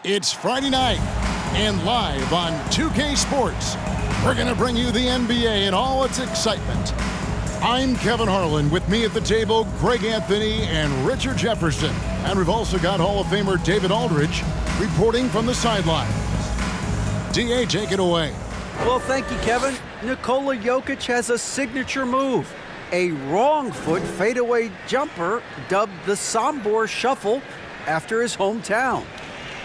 It's Friday night, and live on 2K Sports, we're going to bring you the NBA in all its excitement. I'm Kevin Harlan. With me at the table, Greg Anthony and Richard Jefferson. And we've also got Hall of Famer David Aldridge reporting from the sideline. DA, take it away. Well, thank you, Kevin. Nikola Jokic has a signature move. A wrong foot fadeaway jumper dubbed the Sombor Shuffle after his hometown.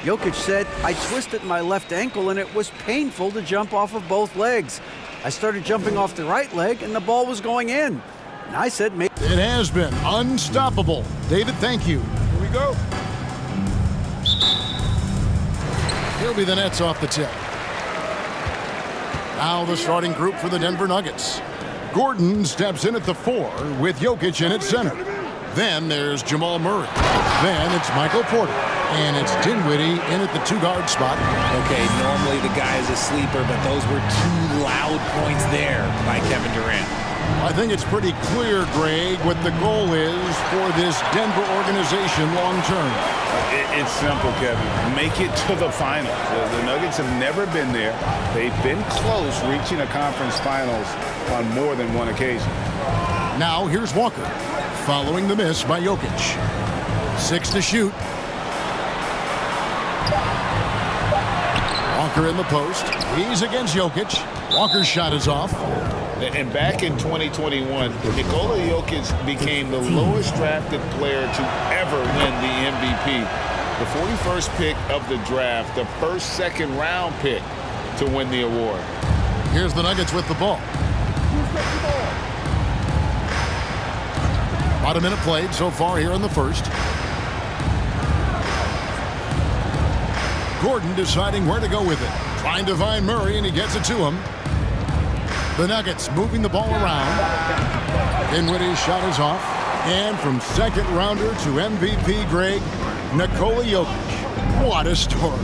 Jokic said, "I twisted my left ankle and it was painful to jump off of both legs. I started jumping off the right leg and the ball was going in. And I said, maybe." It has been unstoppable. David, thank you. Here we go. He'll be the Nets off the tip. Now the starting group for the Denver Nuggets. Gordon steps in at the 4 with Jokic in at center. Then there's Jamal Murray. Then it's Michael Porter. And it's Dinwiddie in at the 2-guard spot. Okay, normally the guy is a sleeper, but those were 2 loud points there by Kevin Durant. I think it's pretty clear, Greg, what the goal is for this Denver organization long term. It's simple, Kevin. Make it to the finals. The Nuggets have never been there. They've been close reaching a conference finals on more than one occasion. Now here's Walker, following the miss by Jokic. 6 to shoot. Walker in the post. He's against Jokic. Walker's shot is off. And back in 2021, Nikola Jokic became the lowest drafted player to ever win the MVP. The 41st pick of the draft, the first second-round pick to win the award. Here's the Nuggets with the ball. About a minute played so far here in the first. Gordon deciding where to go with it. Trying to find Murray, and he gets it to him. The Nuggets moving the ball around. Dinwiddie's shot is off. And from second rounder to MVP, Greg, Nikola Jokic. What a story.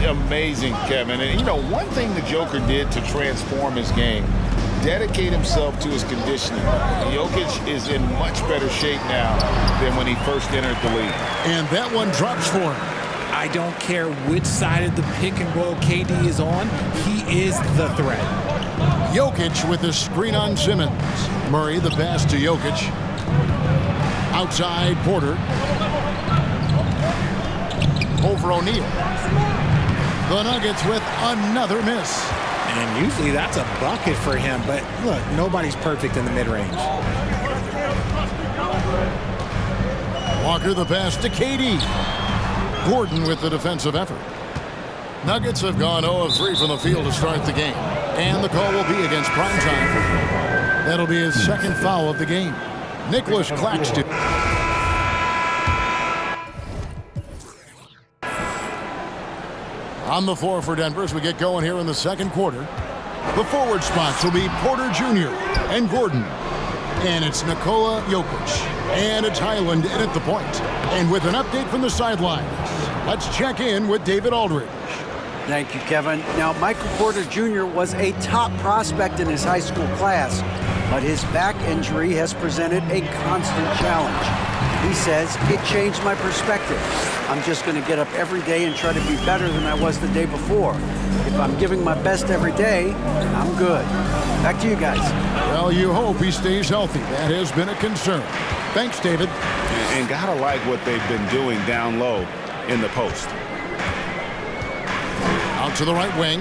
Amazing, Kevin. And, you know, one thing the Joker did to transform his game, dedicate himself to his conditioning. Jokic is in much better shape now than when he first entered the league. And that one drops for him. I don't care which side of the pick and roll KD is on, he is the threat. Jokic with a screen on Simmons. Murray the pass to Jokic. Outside Porter. Over O'Neal. The Nuggets with another miss. And usually that's a bucket for him, but look, nobody's perfect in the mid-range. Walker the pass to KD. Gordon with the defensive effort. Nuggets have gone 0 of 3 from the field to start the game. And the call will be against Primetime. That'll be his second foul of the game. Nicholas Claxton. On the floor for Denver as we get going here in the second quarter. The forward spots will be Porter Jr. and Gordon. And it's Nikola Jokic. And it's Highland in at the point. And with an update from the sidelines, let's check in with David Aldridge. Thank you, Kevin. Now, Michael Porter Jr. was a top prospect in his high school class, but his back injury has presented a constant challenge. He says, "It changed my perspective. I'm just going to get up every day and try to be better than I was the day before. If I'm giving my best every day, I'm good." Back to you guys. Well, you hope he stays healthy. That has been a concern. Thanks, David. And gotta like what they've been doing down low in the post. Out to the right wing.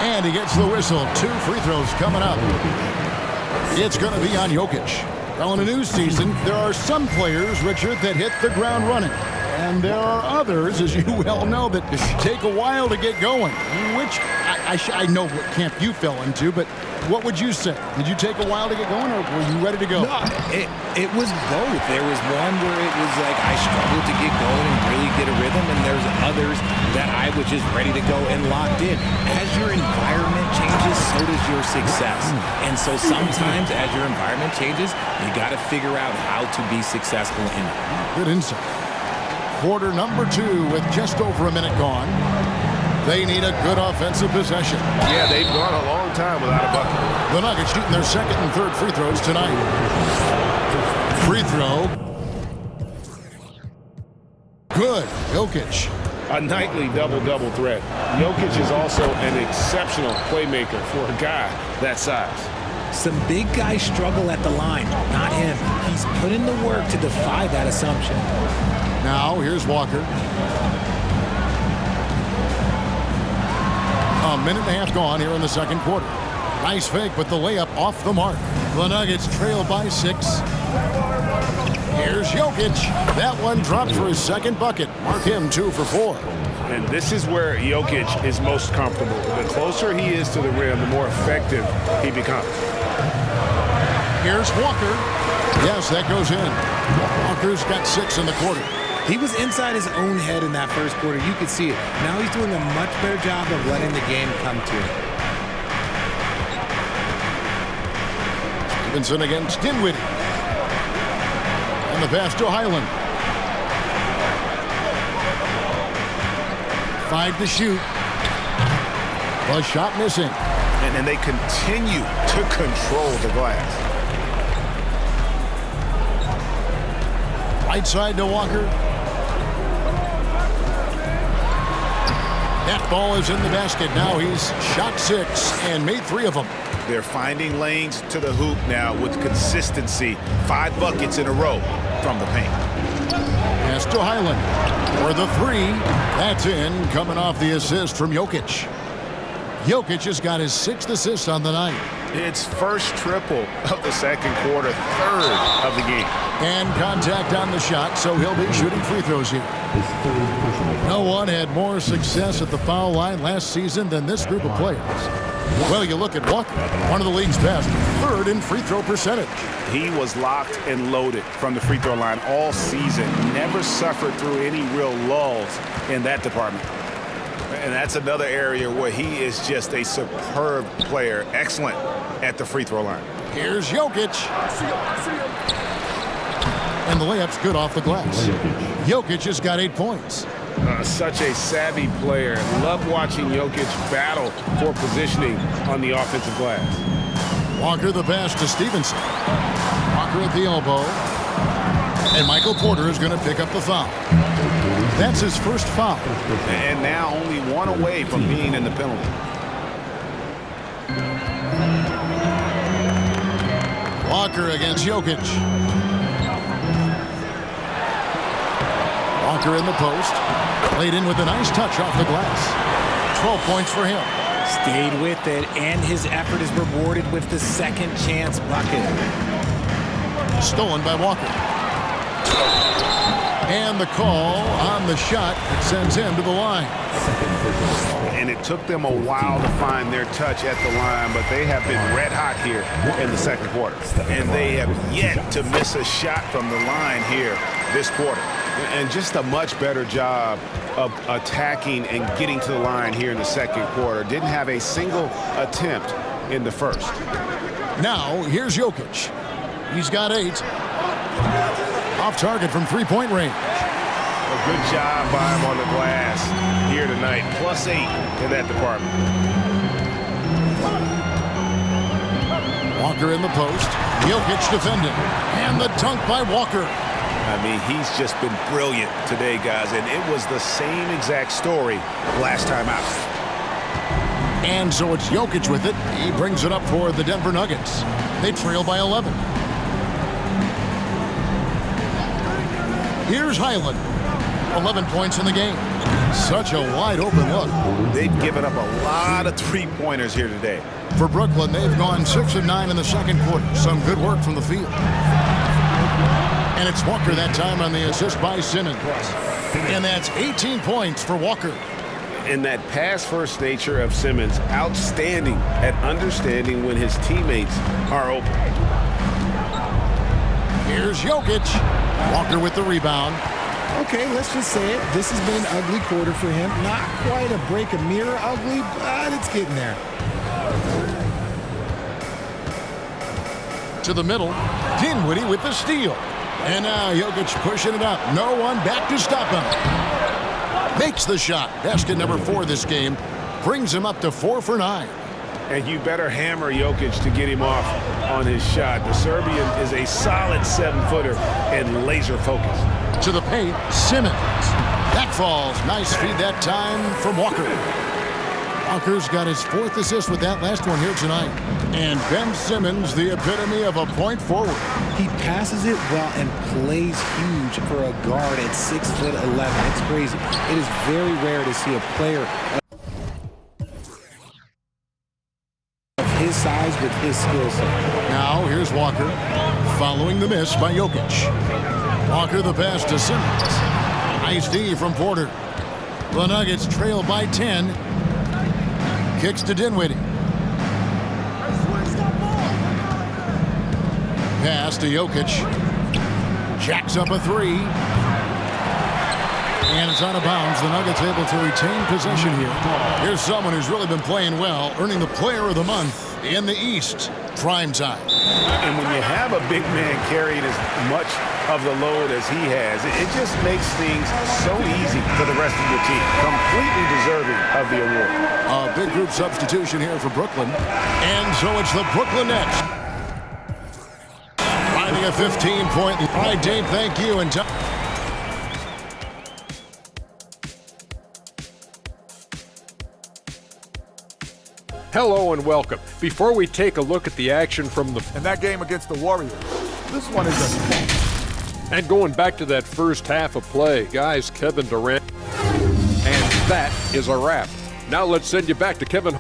And he gets the whistle. 2 free throws coming up. It's going to be on Jokic. Well, in a new season, there are some players, Richard, that hit the ground running. And there are others, as you well know, that take a while to get going. Which I know what camp you fell into, but what would you say? Did you take a while to get going, or were you ready to go? No, it was both. There was one where it was like I struggled to get going and really get a rhythm, and there's others that I was just ready to go and locked in. As your environment changes, so does your success. And so sometimes as your environment changes, you got to figure out how to be successful in it. Good insight. Quarter number 2 with just over a minute gone. They need a good offensive possession. Yeah, they've gone a long time without a bucket. The Nuggets shooting their second and third free throws tonight. Free throw. Good. Jokic. A nightly double-double threat. Jokic is also an exceptional playmaker for a guy that size. Some big guys struggle at the line, not him. He's put in the work to defy that assumption. Now, here's Walker. A minute and a half gone here in the second quarter. Nice fake, but the layup off the mark. The Nuggets trail by 6. Here's Jokic. That one dropped for his second bucket. Mark him 2 for 4. And this is where Jokic is most comfortable. The closer he is to the rim, the more effective he becomes. Here's Walker. Yes, that goes in. Walker's got 6 in the quarter. He was inside his own head in that first quarter. You could see it. Now he's doing a much better job of letting the game come to him. Stevenson against Dinwiddie. And the pass to Highland. 5 to shoot. The shot missing. And they continue to control the glass. Right side to Walker. That ball is in the basket. Now he's shot 6 and made 3 of them. They're finding lanes to the hoop now with consistency. 5 buckets in a row from the paint. Pass to Highland for the 3. That's in, coming off the assist from Jokic. Jokic has got his 6th assist on the night. It's first triple of the second quarter, 3rd of the game. And contact on the shot, so he'll be shooting free throws here. No one had more success at the foul line last season than this group of players. Well, you look at Walker, one of the league's best, 3rd in free throw percentage. He was locked and loaded from the free throw line all season. Never suffered through any real lulls in that department. And that's another area where he is just a superb player. Excellent at the free throw line. Here's Jokic. And the layup's good off the glass. Jokic has got 8 points. Such a savvy player. Love watching Jokic battle for positioning on the offensive glass. Walker the pass to Stevenson. Walker at the elbow. And Michael Porter is going to pick up the foul. That's his first foul. And now only 1 away from being in the penalty. Walker against Jokic. Walker in the post. Laid in with a nice touch off the glass. 12 points for him. Stayed with it, and his effort is rewarded with the second chance bucket. Stolen by Walker. And the call on the shot that sends him to the line. And it took them a while to find their touch at the line, but they have been red hot here in the second quarter. And they have yet to miss a shot from the line here this quarter. And just a much better job of attacking and getting to the line here in the second quarter. Didn't have a single attempt in the first. Now, here's Jokic. He's got 8. Off target from three-point range. A good job by him on the glass here tonight. +8 in that department. Walker in the post. Jokic defending. And the dunk by Walker. I mean, he's just been brilliant today, guys, and it was the same exact story last time out. And so it's Jokic with it. He brings it up for the Denver Nuggets. They trail by 11. Here's Highland. 11 points in the game. Such a wide open look. They've given up a lot of three-pointers here today. For Brooklyn, they've gone 6 of 9 in the second quarter. Some good work from the field. And it's Walker that time on the assist by Simmons. And that's 18 points for Walker. And that pass-first nature of Simmons, outstanding at understanding when his teammates are open. Here's Jokic. Walker with the rebound. Okay, let's just say it. This has been an ugly quarter for him. Not quite a break a mirror ugly, but it's getting there. To the middle. Dinwiddie with the steal. And now Jokic pushing it up. No one back to stop him. Makes the shot. Basket number 4 this game. Brings him up to 4 for 9. And you better hammer Jokic to get him off on his shot. The Serbian is a solid 7-footer and laser focused. To the paint, Simmons. That falls. Nice feed that time from Walker. Walker's got his 4th assist with that last one here tonight. And Ben Simmons, the epitome of a point forward. He passes it well and plays huge for a guard at 6'11". It's crazy. It is very rare to see a player of his size with his skill set. Now here's Walker following the miss by Jokic. Walker the pass to Simmons. Nice D from Porter. The Nuggets trail by 10. Kicks to Dinwiddie. Pass to Jokic. Jacks up a 3. And it's out of bounds. The Nuggets able to retain possession here. Here's someone who's really been playing well, earning the Player of the Month in the East. Prime time. And when you have a big man carrying as much of the load as he has, it just makes things so easy for the rest of your team. Completely deserving of the award. A big group substitution here for Brooklyn. And so it's the Brooklyn Nets. Finding a 15-point. All right, Dave, thank you. And hello and welcome. Before we take a look at the action from that game against the Warriors, this one is a... And going back to that first half of play, guys, Kevin Durant. And that is a wrap. Now let's send you back to Kevin.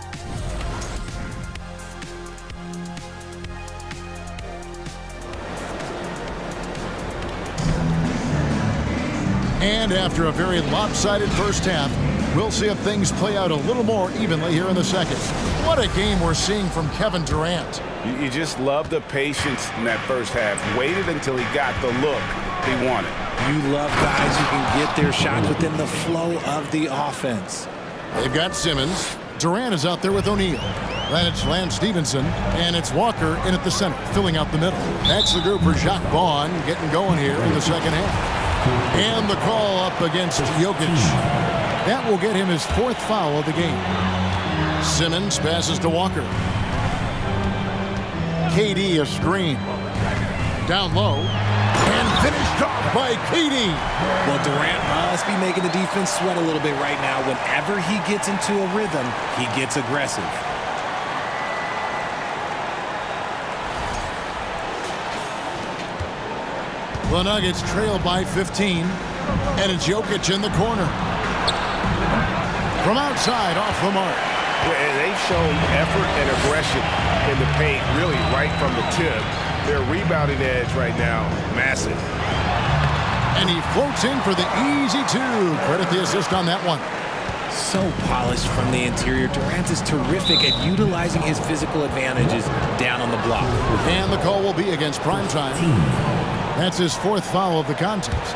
And after a very lopsided first half, we'll see if things play out a little more evenly here in the second. What a game we're seeing from Kevin Durant. You just love the patience in that first half. Waited until he got the look he wanted. You love guys who can get their shots within the flow of the offense. They've got Simmons. Durant is out there with O'Neal. Then it's Lance Stevenson, and it's Walker in at the center, filling out the middle. That's the group for Jacques Vaughn getting going here in the second half. And the call up against Jokic. That will get him his 4th foul of the game. Simmons passes to Walker. KD a screen. Down low. And finished off by KD. Well, Durant must be making the defense sweat a little bit right now. Whenever he gets into a rhythm, he gets aggressive. The Nuggets trail by 15. And it's Jokic in the corner. From outside, off the mark. And they've shown effort and aggression in the paint, really right from the tip. Their rebounding edge right now, massive. And he floats in for the easy 2. Credit the assist on that one. So polished from the interior. Durant is terrific at utilizing his physical advantages down on the block. And the call will be against Primetime. That's his 4th foul of the contest.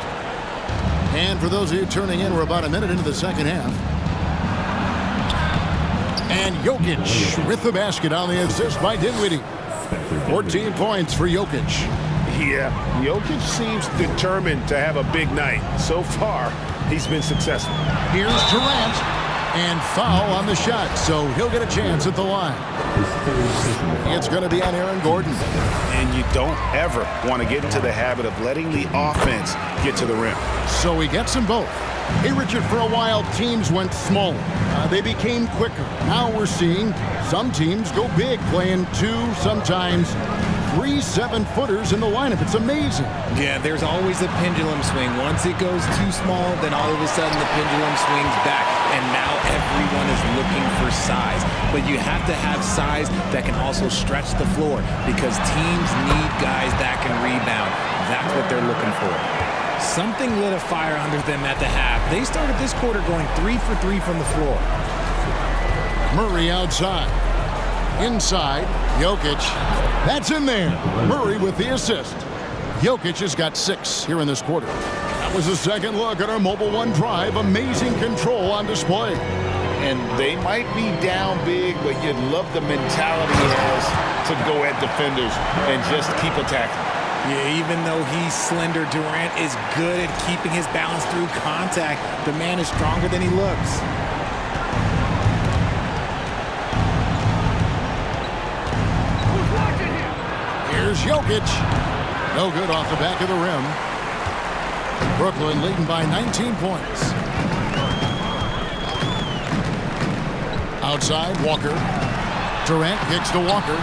And for those of you turning in, we're about a minute into the second half. And Jokic with the basket on the assist by Dinwiddie. 14 points for Jokic. Yeah, Jokic seems determined to have a big night. So far, he's been successful. Here's Durant. And foul on the shot, so he'll get a chance at the line. It's going to be on Aaron Gordon. And you don't ever want to get into the habit of letting the offense get to the rim. So he gets them both. Hey, Richard, for a while, teams went smaller. They became quicker. Now we're seeing some teams go big, playing 2, sometimes 3 7-footers in the lineup. It's amazing. Yeah, there's always a pendulum swing. Once it goes too small, then all of a sudden the pendulum swings back. And now everyone is looking for size. But you have to have size that can also stretch the floor because teams need guys that can rebound. That's what they're looking for. Something lit a fire under them at the half. They started this quarter going 3 for 3 from the floor. Murray outside. Inside, Jokic. That's in there. Murray with the assist. Jokic has got 6 here in this quarter. That was a second look at our Mobile One drive. Amazing control on display. And they might be down big, but you'd love the mentality he has to go at defenders and just keep attacking. Yeah, even though he's slender, Durant is good at keeping his balance through contact. The man is stronger than he looks. Here's Jokic. No good off the back of the rim. Brooklyn leading by 19 points. Outside, Walker. Durant kicks to Walker.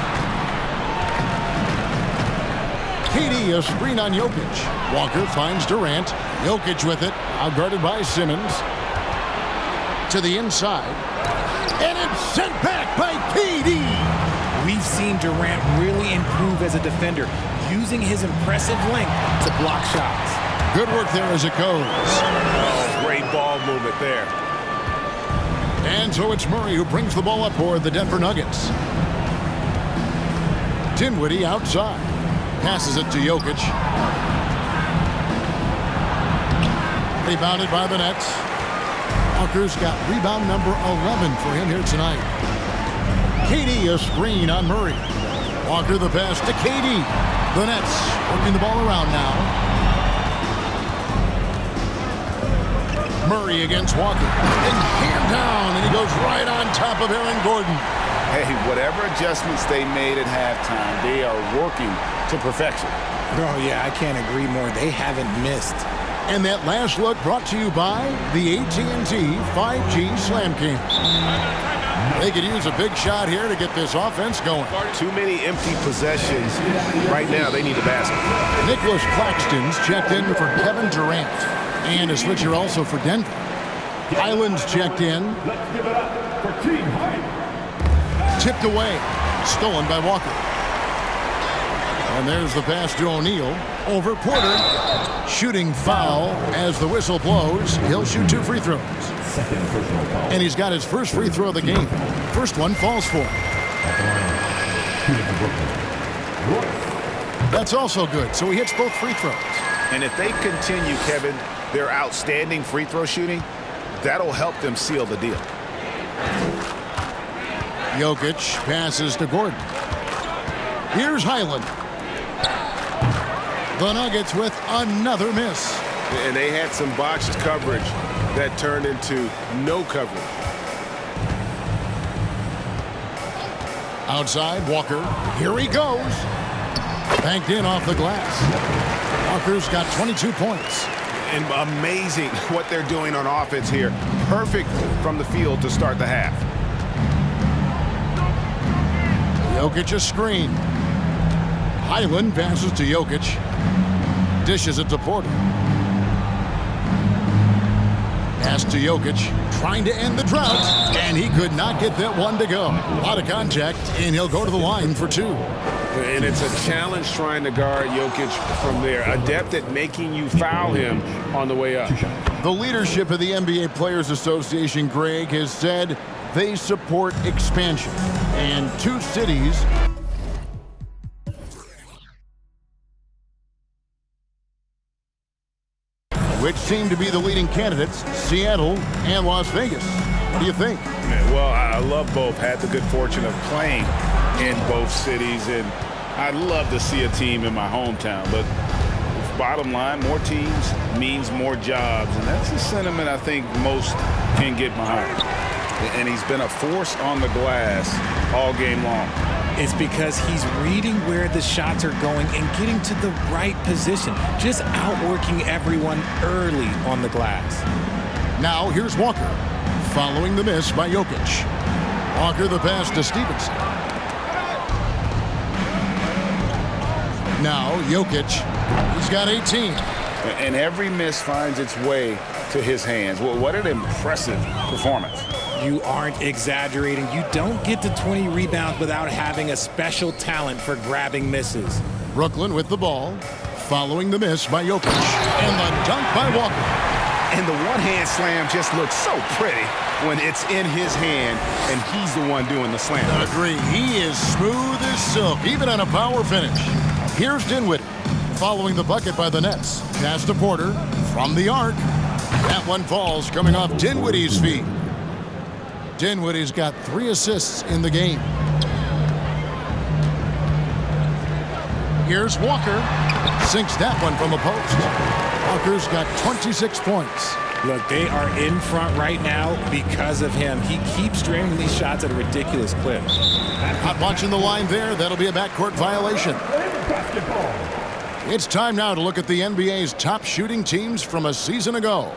KD, a screen on Jokic. Walker finds Durant. Jokic with it, outguarded by Simmons. To the inside. And it's sent back by KD. We've seen Durant really improve as a defender, using his impressive length to block shots. Good work there as it goes. Oh, great ball movement there. And so it's Murray who brings the ball up for the Denver Nuggets. Dinwiddie outside. Passes it to Jokic. Rebounded by the Nets. Walker's got rebound number 11 for him here tonight. KD, a screen on Murray. Walker the pass to KD. The Nets working the ball around now. Murray against Walker. And hand down, and he goes right on top of Aaron Gordon. Hey, whatever adjustments they made at halftime, they are working to perfection. Oh, yeah, I can't agree more. They haven't missed. And that last look brought to you by the AT&T 5G Slam King. They could use a big shot here to get this offense going. Too many empty possessions. Right now, they need a basket. Nicholas Claxton's checked in for Kevin Durant. And a switcher also for Denver. Highland's checked in. Tipped away. Stolen by Walker. And there's the pass to O'Neal. Over Porter. Shooting foul as the whistle blows. He'll shoot 2 free throws. And he's got his first free throw of the game. First one falls for him. That's also good. So he hits both free throws. And if they continue, Kevin, their outstanding free throw shooting, that'll help them seal the deal. Jokic passes to Gordon. Here's Highland. The Nuggets with another miss. And they had some botched coverage that turned into no coverage. Outside, Walker. Here he goes. Banked in off the glass. Walker's got 22 points. And amazing what they're doing on offense here. Perfect from the field to start the half. Jokic a screen. Highland passes to Jokic. Dishes it to Porter. Pass to Jokic, trying to end the drought, and he could not get that one to go. A lot of contact, and he'll go to the line for 2. And it's a challenge trying to guard Jokic from there. Adept at making you foul him on the way up. The leadership of the NBA Players Association, Greg, has said they support expansion. And 2 cities which seem to be the leading candidates, Seattle and Las Vegas. What do you think? Well, I love both. Had the good fortune of playing in both cities, and I'd love to see a team in my hometown. But bottom line, more teams means more jobs, and that's the sentiment I think most can get behind. And he's been a force on the glass all game long. It's because he's reading where the shots are going and getting to the right position, just outworking everyone early on the glass. Now here's Walker, following the miss by Jokic. Walker the pass to Stevenson. Now Jokic, he's got 18. And every miss finds its way to his hands. Well, what an impressive performance. You aren't exaggerating. You don't get to 20 rebounds without having a special talent for grabbing misses. Brooklyn with the ball, following the miss by Jokic. And the dunk by Walker. And the one-hand slam just looks so pretty when it's in his hand and he's the one doing the slam. Agree. He is smooth as silk, even on a power finish. Here's Dinwiddie, following the bucket by the Nets. Pass to Porter from the arc. That one falls coming off Dinwiddie's feet. Dinwiddie's got 3 assists in the game. Here's Walker. Sinks that one from the post. Walker's got 26 points. Look, they are in front right now because of him. He keeps draining these shots at a ridiculous clip. Not watching the line there. That'll be a backcourt violation. It's time now to look at the NBA's top shooting teams from a season ago.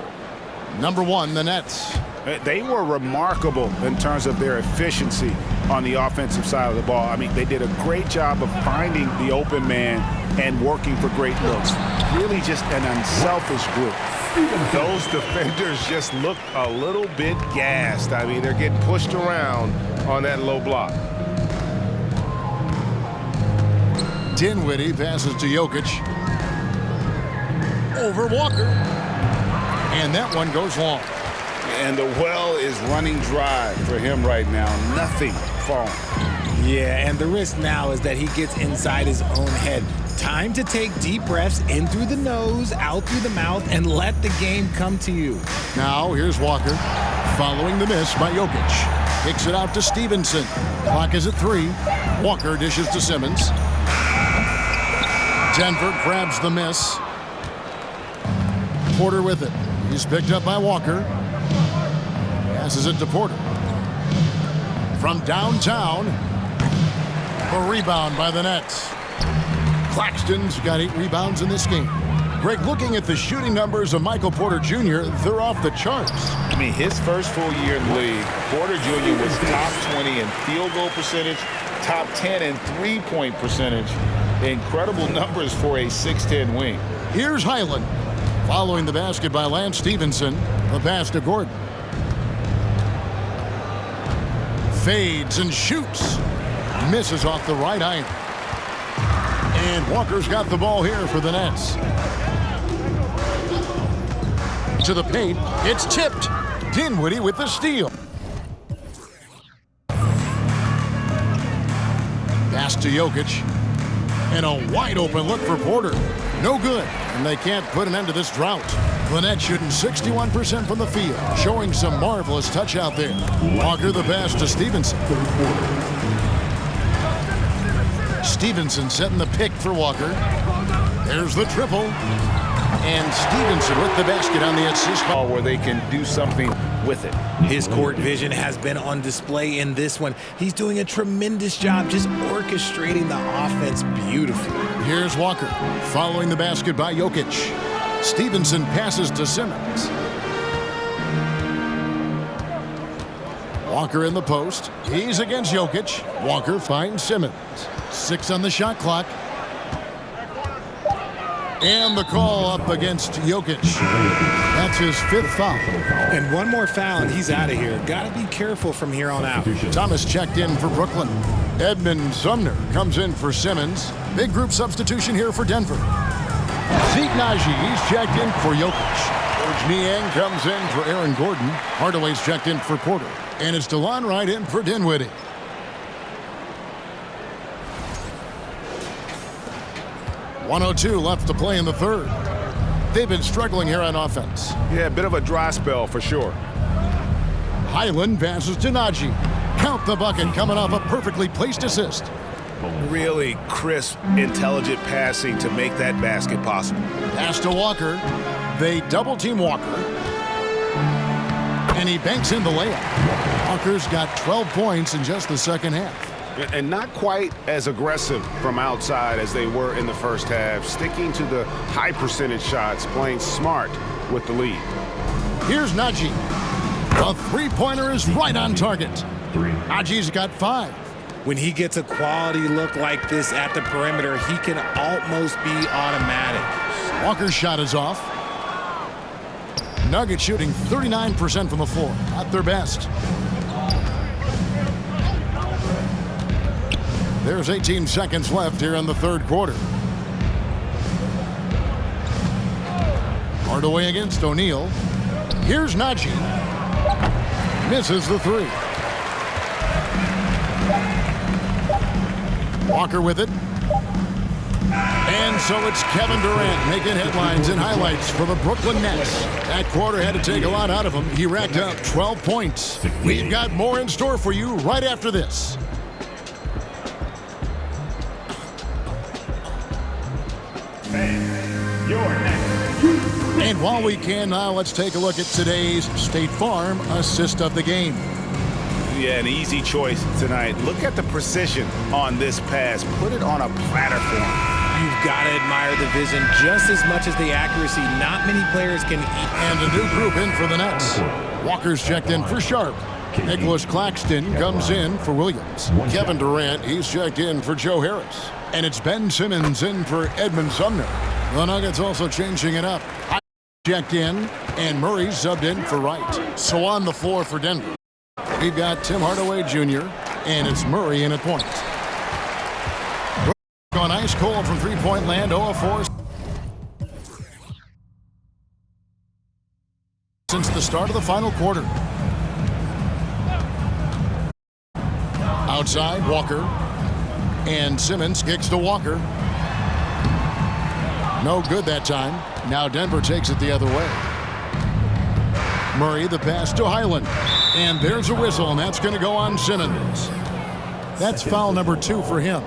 Number 1, the Nets. They were remarkable in terms of their efficiency on the offensive side of the ball. I mean, they did a great job of finding the open man and working for great looks. Really just an unselfish group. Those defenders just look a little bit gassed. I mean, they're getting pushed around on that low block. Dinwiddie passes to Jokic. Over Walker. And that one goes long. And the well is running dry for him right now. Nothing falling. Yeah, and the risk now is that he gets inside his own head. Time to take deep breaths in through the nose, out through the mouth, and let the game come to you. Now here's Walker, following the miss by Jokic. Kicks it out to Stevenson. Clock is at 3. Walker dishes to Simmons. Denver grabs the miss. Porter with it. He's picked up by Walker. Passes it to Porter. From downtown, a rebound by the Nets. Claxton's got 8 rebounds in this game. Greg, looking at the shooting numbers of Michael Porter Jr., they're off the charts. I mean, his first full year in the league, Porter Jr. was top 20 in field goal percentage, top 10 in three-point percentage. Incredible numbers for a 6'10 wing. Here's Highland. Following the basket by Lance Stevenson, the pass to Gordon. Fades and shoots. Misses off the right eye. And Walker's got the ball here for the Nets. To the paint. It's tipped. Dinwiddie with the steal. Pass to Jokic. And a wide open look for Porter. No good. And they can't put an end to this drought. The Nets shooting 61% from the field, showing some marvelous touch out there. Walker the pass to Stevenson. Stevenson setting the pick for Walker. There's the triple. And Stevenson with the basket on the assist ball Where they can do something with it. His court vision has been on display in this one. He's doing a tremendous job just orchestrating the offense beautifully. Here's Walker, following the basket by Jokic. Stevenson passes to Simmons. Walker in the post. He's against Jokic. Walker finds Simmons. 6 on the shot clock. And the call up against Jokic. That's his 5th foul. And one more foul and he's out of here. Got to be careful from here on out. Thomas checked in for Brooklyn. Edmund Sumner comes in for Simmons. Big group substitution here for Denver. Zeke Naji, he's checked in for Jokic. George Niang comes in for Aaron Gordon. Hardaway's checked in for Porter. And it's DeLon Wright in for Dinwiddie. .102 left to play in the third. They've been struggling here on offense. Yeah, a bit of a dry spell for sure. Highland passes to Naji. Count the bucket coming off a perfectly placed assist. Really crisp, intelligent passing to make that basket possible. Pass to Walker. They double-team Walker. And he banks in the layup. Walker's got 12 points in just the second half. And not quite as aggressive from outside as they were in the first half, sticking to the high percentage shots, playing smart with the lead. Here's Naji. The three-pointer is right on target. Naji's got 5. When he gets a quality look like this at the perimeter, he can almost be automatic. Walker's shot is off. Nuggets shooting 39% from the floor. Not their best. There's 18 seconds left here in the third quarter. Hardaway against O'Neal. Here's Naji. Misses the 3. Walker with it. And so it's Kevin Durant making headlines and highlights for the Brooklyn Nets. That quarter had to take a lot out of him. He racked up 12 points. We've got more in store for you right after this. And while we can now, let's take a look at today's State Farm assist of the game. Yeah, an easy choice tonight. Look at the precision on this pass. Put it on a platter for him. You've got to admire the vision just as much as the accuracy. Not many players can eat. And a new group in for the Nets. Walker's checked in for Sharp. Nicholas Claxton comes in for Williams. Kevin Durant, he's checked in for Joe Harris. And it's Ben Simmons in for Edmund Sumner. The Nuggets also changing it up. Checked in, and Murray subbed in for Wright. So on the floor for Denver, we've got Tim Hardaway Jr., and it's Murray in at point. On ice cold from three-point land, 0 of 4. Since the start of the final quarter. Outside, Walker. And Simmons kicks to Walker. No good that time. Now Denver takes it the other way. Murray, the pass to Highland. And there's a whistle, and that's going to go on Simmons. That's foul number 2 for him.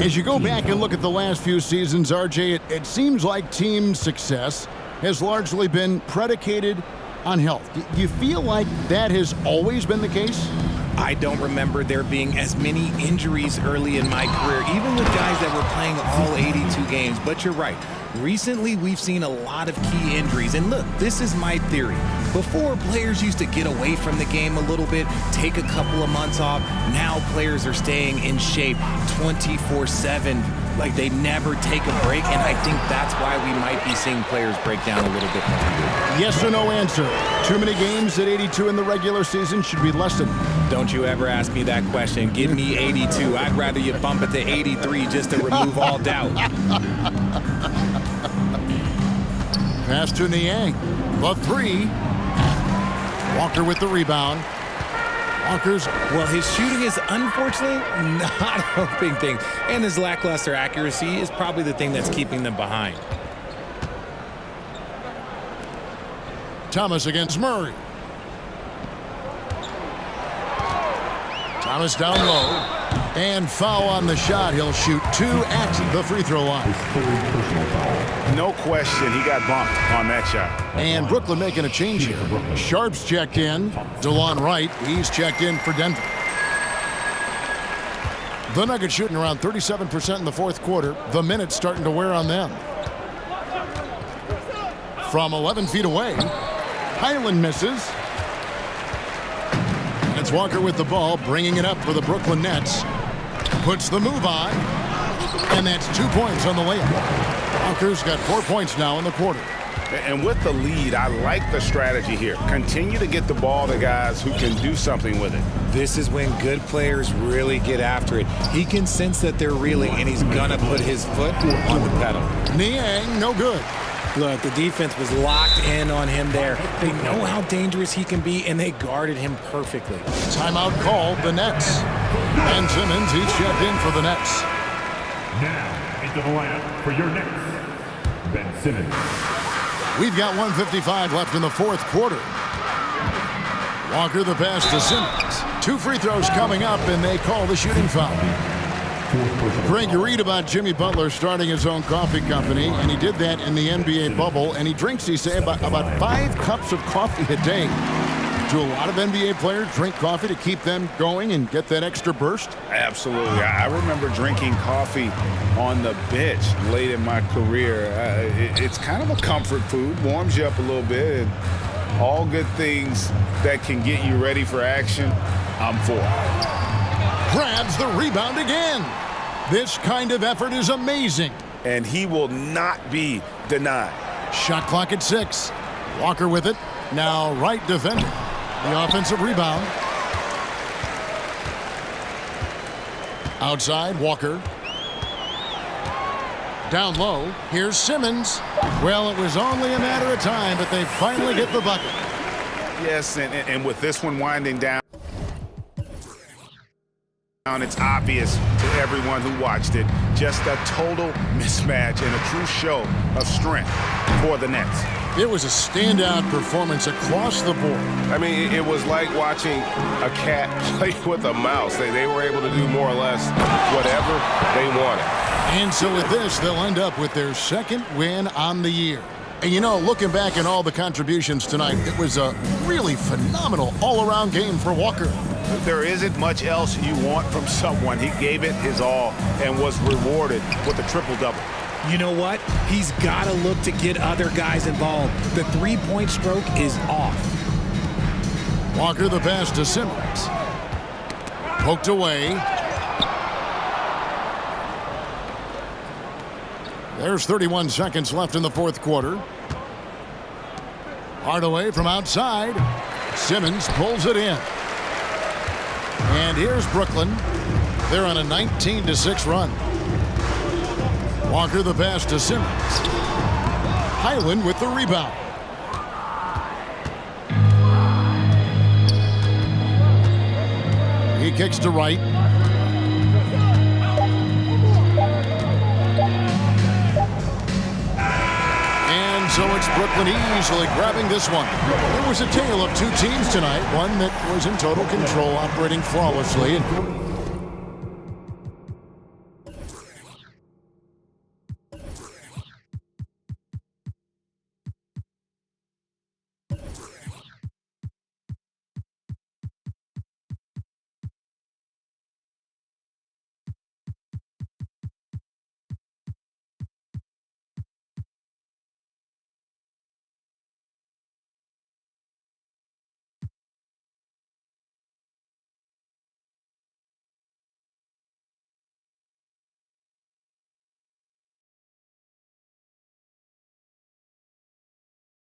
As you go back and look at the last few seasons, RJ, it seems like team success has largely been predicated on health. Do you feel like that has always been the case? I don't remember there being as many injuries early in my career, even with guys that were playing all 82 games. But you're right. Recently, we've seen a lot of key injuries. And look, this is my theory. Before, players used to get away from the game a little bit, take a couple of months off. Now players are staying in shape 24/7. Like they never take a break, and I think that's why we might be seeing players break down a little bit more. Yes or no answer. Too many games at 82 in the regular season should be lessened. Don't you ever ask me that question. Give me 82. I'd rather you bump it to 83 just to remove all doubt. Pass to Niang. The 3. Walker with the rebound. Well, his shooting is unfortunately not helping things, and his lackluster accuracy is probably the thing that's keeping them behind. Thomas against Murray. Thomas down low, and foul on the shot. He'll shoot 2 at the free throw line. No question, he got bumped on that shot. And Brooklyn making a change here. Sharp's checked in. DeLon Wright, he's checked in for Denver. The Nuggets shooting around 37% in the fourth quarter. The minutes starting to wear on them. From 11 feet away, Highland misses. It's Walker with the ball, bringing it up for the Brooklyn Nets. Puts the move on, and that's 2 points on the layup. Walker's got 4 points now in the quarter. And with the lead, I like the strategy here. Continue to get the ball to guys who can do something with it. This is when good players really get after it. He can sense that they're reeling, and he's going to put his foot on the pedal. Niang, no good. Look, the defense was locked in on him there. They know how dangerous he can be, and they guarded him perfectly. Timeout called, the Nets. Ben Simmons, he's checked in for the Nets. Now into the lineup for your Knicks, Ben Simmons. We've got 1:55 left in the fourth quarter. Walker the pass to Simmons. 2 free throws coming up, and they call the shooting foul. Greg, you read about Jimmy Butler starting his own coffee company, and he did that in the NBA bubble, and he drinks, he say, about 5 cups of coffee a day. Do a lot of NBA players drink coffee to keep them going and get that extra burst? Absolutely. I remember drinking coffee on the bench late in my career. It's kind of a comfort food, warms you up a little bit, and all good things that can get you ready for action, I'm for. Grabs the rebound again. This kind of effort is amazing. And he will not be denied. Shot clock at 6. Walker with it. Now Wright defending. The offensive rebound. Outside, Walker. Down low. Here's Simmons. Well, it was only a matter of time, but they finally get the bucket. Yes, and with this one winding down, it's obvious to everyone who watched it. Just a total mismatch and a true show of strength for the Nets. It was a standout performance across the board. I mean, it was like watching a cat play with a mouse. They were able to do more or less whatever they wanted. And so with this, they'll end up with their second win on the year. And you know, looking back at all the contributions tonight, it was a really phenomenal all-around game for Walker. There isn't much else you want from someone. He gave it his all and was rewarded with a triple-double. You know what? He's got to look to get other guys involved. The three-point stroke is off. Walker the pass to Simmons. Poked away. There's 31 seconds left in the fourth quarter. Hardaway from outside. Simmons pulls it in. And here's Brooklyn. They're on a 19-6 run. Walker the pass to Simmons. Highland with the rebound. He kicks to right. And so it's Brooklyn easily grabbing this one. There was a tale of two teams tonight. One that was in total control, operating flawlessly. And